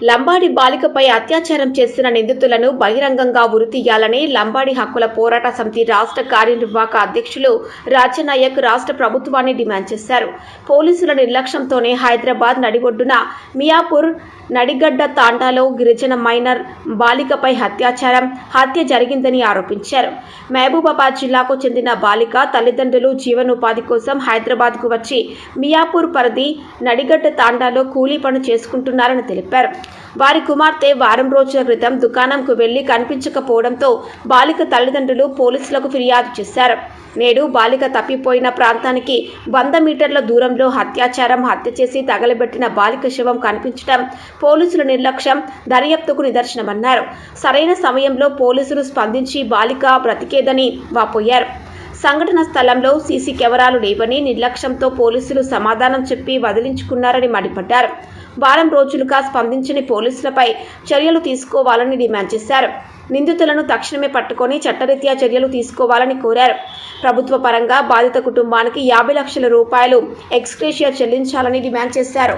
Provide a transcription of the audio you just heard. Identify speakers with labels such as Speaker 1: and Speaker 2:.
Speaker 1: లంబాడి బాలికపై అత్యాచారం చేసిన నిందితులను బహిరంగంగా ఉరితీయాలని లంబాడి హక్కుల పోరాట సమితి రాష్ట్ర కార్యనిర్వాహక అధ్యక్షులు రాజనాయక్ రాష్ట్ర ప్రభుత్వాన్ని డిమాండ్ చేశారు. పోలీసుల నిర్లక్ష్యంతోనే హైదరాబాద్ నడిబొడ్డున మియాపూర్ నడిగడ్డ తాండాలో గిరిజన మైనర్ బాలికపై హత్య జరిగిందని ఆరోపించారు. మహబూబాబాద్ జిల్లాకు చెందిన బాలిక తల్లిదండ్రులు జీవనోపాధి కోసం హైదరాబాద్కు వచ్చి మియాపూర్ పరిధి నడిగడ్డ తాండాలో కూలీ పని చేసుకుంటున్నారని తెలిపారు. వారి కుమార్తె వారం రోజుల క్రితం దుకాణంకు వెళ్లి కనిపించకపోవడంతో బాలిక తల్లిదండ్రులు పోలీసులకు ఫిర్యాదు చేశారు. నేడు బాలిక తప్పిపోయిన ప్రాంతానికి 100 మీటర్ల దూరంలో హత్య చేసి తగలబెట్టిన బాలిక శవం కనిపించడం పోలీసుల నిర్లక్ష్యం దర్యాప్తుకు నిదర్శనమన్నారు. సరైన సమయంలో పోలీసులు స్పందించి బాలిక బ్రతికేదని వాపోయారు. సంఘటన స్థలంలో సీసీ కెమెరాలు లేవని, నిర్లక్ష్యంతో పోలీసులు సమాధానం చెప్పి వదిలించుకున్నారని మండిపడ్డారు. వారం రోజులుగా స్పందించని పోలీసులపై చర్యలు తీసుకోవాలని డిమాండ్ చేశారు. నిందితులను తక్షణమే పట్టుకొని చట్టరీత్యా చర్యలు తీసుకోవాలని కోరారు. ప్రభుత్వ పరంగా బాధిత కుటుంబానికి 50 లక్షల రూపాయలు ఎక్స్గ్రేషియా చెల్లించాలని డిమాండ్ చేశారు.